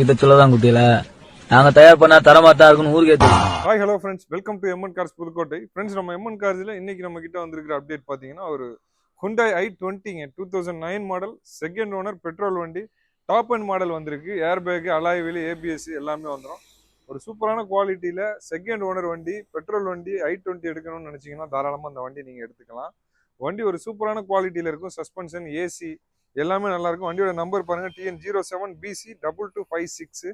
இதை சொல்லதான் குட்டியில நாங்க தயார் பண்ணா தரமா தான் இருக்குன்னு ஊருக்கே தெரியும். Hi hello friends, welcome to MN cars Pudukkottai. Friends, நம்ம எம்என் கார்ஸ்ல இன்னைக்கு நம்ம கிட்ட வந்திருக்கிற அப்டேட் பார்த்தீங்கன்னா ஒரு Hyundai i20 2009 model, second owner, petrol வண்டி, டாப் அண்ட் மாடல் வந்திருக்கு. Air bag, alloy wheel, ABS எல்லாமே வந்துடும். ஒரு சூப்பரான குவாலிட்டியில செகண்ட் ஓனர் வண்டி, பெட்ரோல் வண்டி i20 எடுக்கணும்னு நினைச்சீங்கன்னா தாராளமாக அந்த வண்டி நீங்கள் எடுத்துக்கலாம். வண்டி ஒரு சூப்பரான குவாலிட்டியில் இருக்கும். சஸ்பென்ஷன், ஏசி எல்லாமே நல்லா இருக்கும். வண்டியோட நம்பர் பாருங்க, TN07BC2256.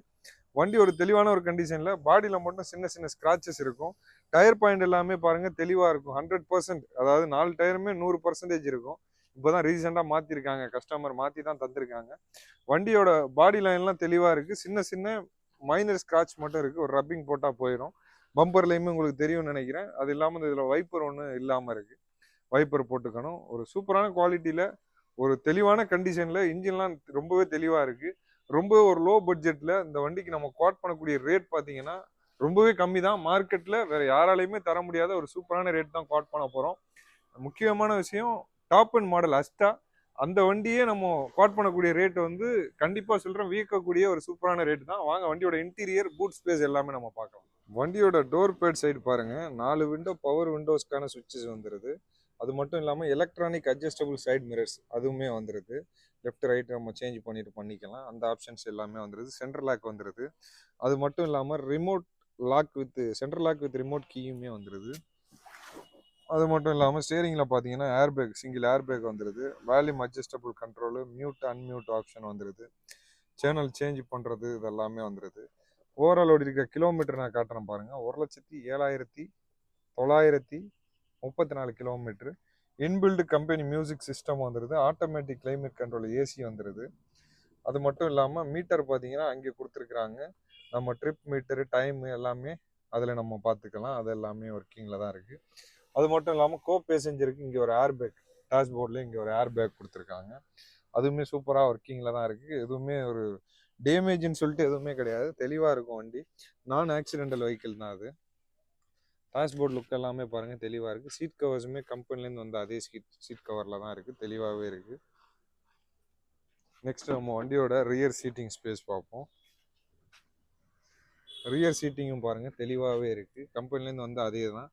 வண்டி ஒரு தெளிவான ஒரு கண்டிஷன்ல, பாடியில மட்டும் சின்ன சின்ன ஸ்கிராச்சஸ் இருக்கும். டயர் பாயிண்ட் எல்லாமே பாருங்க தெளிவா இருக்கும். 100%, அதாவது 4 டயருமே 100% இருக்கும். இப்போதான் ரீசெண்டா மாத்திருக்காங்க, கஸ்டமர் மாத்தி தான் தந்திருக்காங்க. வண்டியோட பாடி லைன்லாம் தெளிவா இருக்கு. சின்ன சின்ன மைனர் ஸ்கிராச் மட்டும் இருக்கு. ஒரு ரப்பிங் போட்டா போயிடும். பம்பர்லையுமே உங்களுக்கு தெரியும்னு நினைக்கிறேன். அது இல்லாம இதுல வைப்பர் ஒன்று இல்லாம இருக்கு. வைப்பர் போட்டுக்கணும். ஒரு சூப்பரான குவாலிட்டியில, ஒரு தெளிவான கண்டிஷன்ல, இன்ஜின்லாம் ரொம்பவே தெளிவா இருக்கு. ரொம்ப ஒரு லோ பட்ஜெட்ல இந்த வண்டிக்கு நம்ம குவாட் பண்ணக்கூடிய ரேட் பார்த்தீங்கன்னா ரொம்பவே கம்மி தான். மார்க்கெட்ல வேற யாராலையுமே தர முடியாத ஒரு சூப்பரான ரேட் தான் குவாட் பண்ண போறோம். முக்கியமான விஷயம், டாப் அண்ட் மாடல் அஸ்டா, அந்த வண்டியே நம்ம குவாட் பண்ணக்கூடிய ரேட் வந்து கண்டிப்பா சொல்றேன், வியக்கக்கூடிய ஒரு சூப்பரான ரேட் தான். வாங்க வண்டியோட இன்டீரியர், பூட் ஸ்பேஸ் எல்லாமே நம்ம பார்க்கலாம். வண்டியோட டோர் பேட் சைடு பாருங்க, 4 விண்டோ பவர் விண்டோஸ்க்கான சுவிட்சஸ் வந்துருது. அது மட்டும் இல்லாமல் எலக்ட்ரானிக் அட்ஜஸ்டபிள் சைட் மிரர்ஸ் அதுவுமே வந்துடுது. லெஃப்ட் ரைட் நம்ம சேஞ்ச் பண்ணிக்கலாம். அந்த ஆப்ஷன்ஸ் எல்லாமே வந்துடுது. சென்ட்ரல் லாக் வந்துடுது. அது மட்டும் இல்லாமல் remote lock with central lock with remote கீயுமே வந்துடுது. அது மட்டும் இல்லாமல் ஸ்டேரிங்கில் பார்த்தீங்கன்னா ஏர்பேக், சிங்கிள் ஏர்பேக் வந்துடுது. Volume adjustable control, mute unmute option வந்துடுது. சேனல் சேஞ்ச் பண்ணுறது இதெல்லாமே வந்துடுது. ஓவரால் ஓடி இருக்க கிலோமீட்டர் நான் காட்டுறேன் பாருங்கள், 1,07,934 kilometre. Inbuilt company music system வந்துடுது. ஆட்டோமேட்டிக் கிளைமேட் கண்ட்ரோல் ஏசி வந்துடுது. அது மட்டும் இல்லாமல் மீட்டர் பார்த்தீங்கன்னா அங்கே கொடுத்துருக்குறாங்க. நம்ம ட்ரிப் மீட்டரு, டைமு எல்லாமே அதில் நம்ம பார்த்துக்கலாம். அது எல்லாமே ஒர்க்கிங்கில் தான் இருக்குது. அது மட்டும் இல்லாமல் கோ பேசஞ்சருக்கு இங்கே ஒரு ஏர் பேக், டேஷ்போர்டில் இங்கே ஒரு ஏர் பேக் கொடுத்துருக்காங்க. அதுவுமே சூப்பராக ஒர்க்கிங்கில் தான் இருக்குது. எதுவுமே ஒரு டேமேஜ்னு சொல்லிட்டு எதுவுமே கிடையாது. தெளிவாக இருக்கும் வண்டி. நான் ஆக்சிடென்டல் வெஹிக்கிள் தான் அது. டேஷ்போர்ட் லுக் எல்லாமே பாருங்கள் தெளிவாக இருக்குது. சீட் கவர்ஸுமே கம்பெனிலேருந்து வந்து அதே சீட் கவரில் தான் இருக்குது. தெளிவாகவே இருக்குது. நெக்ஸ்ட் நம்ம வண்டியோட ரியர் சீட்டிங் ஸ்பேஸ் பார்ப்போம். ரியர் சீட்டிங்கும் பாருங்கள் தெளிவாகவே இருக்குது. கம்பெனிலேருந்து வந்து அதே தான்.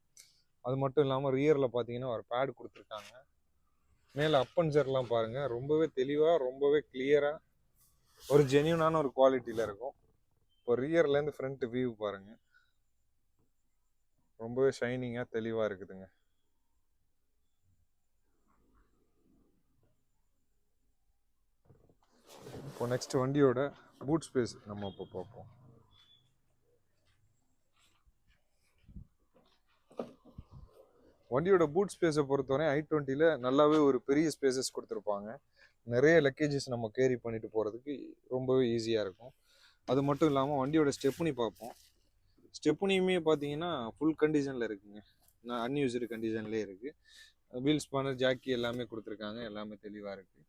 அது மட்டும் இல்லாமல் ரியரில் பார்த்தீங்கன்னா ஒரு பேட் கொடுத்துருக்காங்க. மேலே அப்பன்சர்லாம் பாருங்கள் ரொம்பவே தெளிவாக, ரொம்பவே கிளியராக, ஒரு ஜென்யூனான ஒரு குவாலிட்டியில் இருக்கும். இப்போ ரியர்லேருந்து ஃப்ரண்ட் வியூ பாருங்கள், ரொம்பவே ஷைனிங்காக தெளிவாக இருக்குதுங்க. இப்போ நெக்ஸ்ட் வண்டியோட பூட் ஸ்பேஸ் நம்ம இப்போ பார்ப்போம். வண்டியோட பூட் ஸ்பேஸை பொறுத்தவரை i20ல நல்லாவே ஒரு பெரிய ஸ்பேசஸ் கொடுத்துருப்பாங்க. நிறைய லக்கேஜஸ் நம்ம கேரி பண்ணிட்டு போகிறதுக்கு ரொம்பவே ஈஸியாக இருக்கும். அது மட்டும் இல்லாமல் வண்டியோட ஸ்டெப்னி பார்ப்போம். ஸ்டெப்னியுமே பார்த்தீங்கன்னா ஃபுல் கண்டிஷனில் இருக்குங்க. அன்யூஸ்டு கண்டிஷன்லேயே இருக்குது. வீல் ஸ்பானர், ஜாக்கி எல்லாமே கொடுத்துருக்காங்க. எல்லாமே தெளிவாக இருக்குது.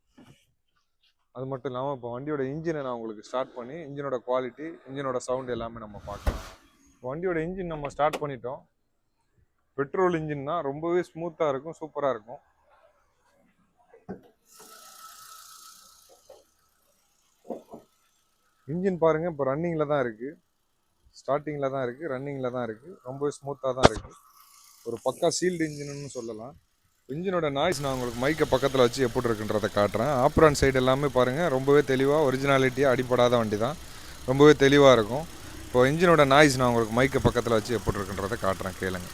அது மட்டும் இல்லாமல் இப்போ வண்டியோட இன்ஜினை நான் உங்களுக்கு ஸ்டார்ட் பண்ணி இன்ஜினோட குவாலிட்டி, இன்ஜினோட சவுண்ட் எல்லாமே நம்ம பார்க்கலாம். வண்டியோட இன்ஜின் நம்ம ஸ்டார்ட் பண்ணிட்டோம். பெட்ரோல் இன்ஜின் தான், ரொம்பவே ஸ்மூத்தாக இருக்கும், சூப்பராக இருக்கும். இன்ஜின் பாருங்கள் இப்போ ரன்னிங்கில் தான் இருக்குது. ஸ்டார்டிங்கில் தான் இருக்குது, ரன்னிங்கில் தான் இருக்குது. ரொம்பவே ஸ்மூத்தாக தான் இருக்குது. ஒரு பக்கா சீல்டு இன்ஜின்னு சொல்லலாம். இன்ஜினோட நாய்ஸ் நான் உங்களுக்கு மைக்கை பக்கத்தில் வச்சு எப்படி இருக்குன்றதை காட்டுறேன். ஆப்ரான் சைடு எல்லாமே பாருங்கள் ரொம்பவே தெளிவாக, ஒரிஜினாலிட்டியாக அடிப்படாத வண்டி தான். ரொம்பவே தெளிவாக இருக்கும். இப்போ இன்ஜினோட நாய்ஸ் நான் உங்களுக்கு மைக்கை பக்கத்தில் வச்சு எப்படி இருக்குன்றதை காட்டுறேன், கேளுங்க.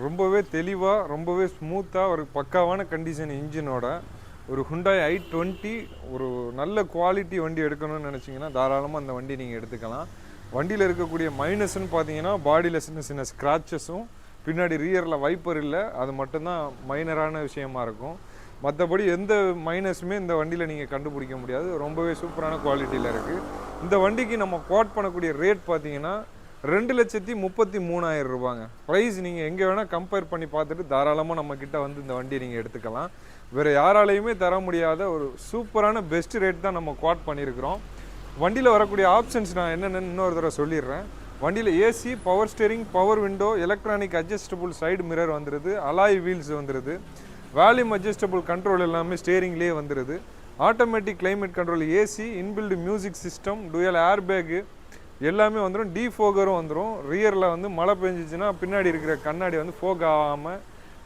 ரொம்பவே தெளிவாக, ரொம்பவே ஸ்மூத்தாக, ஒரு பக்காவான கண்டிஷன் இன்ஜினோட ஒரு Hyundai i20 ஒரு நல்ல குவாலிட்டி வண்டி எடுக்கணும்னு நினச்சிங்கன்னா தாராளமாக அந்த வண்டி நீங்கள் எடுத்துக்கலாம். வண்டியில் இருக்கக்கூடிய மைனஸ்ன்னு பார்த்தீங்கன்னா பாடியில் சின்ன சின்ன ஸ்க்ராச்சஸும், பின்னாடி ரியரில் வைப்பர் இல்லை, அது மட்டும்தான் மைனரான விஷயமா இருக்கும். மற்றபடி எந்த மைனஸுமே இந்த வண்டியில் நீங்கள் கண்டுபிடிக்க முடியாது. ரொம்பவே சூப்பரான குவாலிட்டியில் இருக்குது. இந்த வண்டிக்கு நம்ம குவாட் பண்ணக்கூடிய ரேட் பார்த்தீங்கன்னா 2,33,000 ரூபாங்க. ப்ரைஸ் நீங்கள் எங்கே வேணால் கம்பேர் பண்ணி பார்த்துட்டு தாராளமாக நம்மக்கிட்ட வந்து இந்த வண்டியை நீங்கள் எடுத்துக்கலாம். வேறு யாராலையுமே தர முடியாத ஒரு சூப்பரான பெஸ்ட் ரேட் தான் நம்ம குவாட் பண்ணியிருக்கிறோம். வண்டியில் வரக்கூடிய ஆப்ஷன்ஸ் நான் என்னென்னு இன்னொரு தடவை சொல்லிடுறேன். வண்டியில் AC, power steering, power window, electronic adjustable side mirror வந்துடுது, அலாய் வீல்ஸ் வந்துடுது, வால்யூம் அட்ஜஸ்டபுள் கண்ட்ரோல் எல்லாமே ஸ்டேரிங்லேயே வந்துடுது, automatic climate control, AC, inbuilt music system, dual air bag எல்லாமே வந்துடும். டீஃபோகரும் வந்துடும். ரியரில் வந்து மழை பெஞ்சிச்சுன்னா பின்னாடி இருக்கிற கண்ணாடி வந்து ஃபோக் ஆகாமல்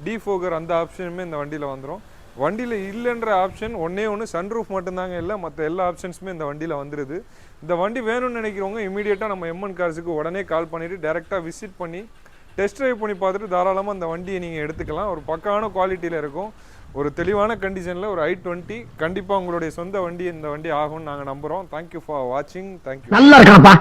டீஃபோகர் அந்த ஆப்ஷனுமே இந்த வண்டியில் வந்துடும். வண்டியில் இல்லைன்ற ஆப்ஷன் ஒன்று சன்ரூஃப் மட்டும்தாங்க இல்லை, மற்ற எல்லா ஆப்ஷன்ஸுமே இந்த வண்டியில் வந்துடுது. இந்த வண்டி வேணும்னு நினைக்கிறவங்க இமீடியட்டாக நம்ம எம்என் கார்ஸுக்கு உடனே கால் பண்ணிவிட்டு டேரெக்டாக விசிட் பண்ணி டெஸ்ட் ட்ரைவ் பண்ணி பார்த்துட்டு தாராளமாக அந்த வண்டியை நீங்கள் எடுத்துக்கலாம். ஒரு பக்கான குவாலிட்டியில் இருக்கும். ஒரு தெளிவான கண்டிஷனில் ஒரு i20 கண்டிப்பாக உங்களுடைய சொந்த வண்டி இந்த வண்டி ஆகும்னு நாங்கள் நம்புகிறோம். தேங்க்யூ ஃபார் வாட்சிங். தேங்க்யூ. நல்லா இருக்காப்பா.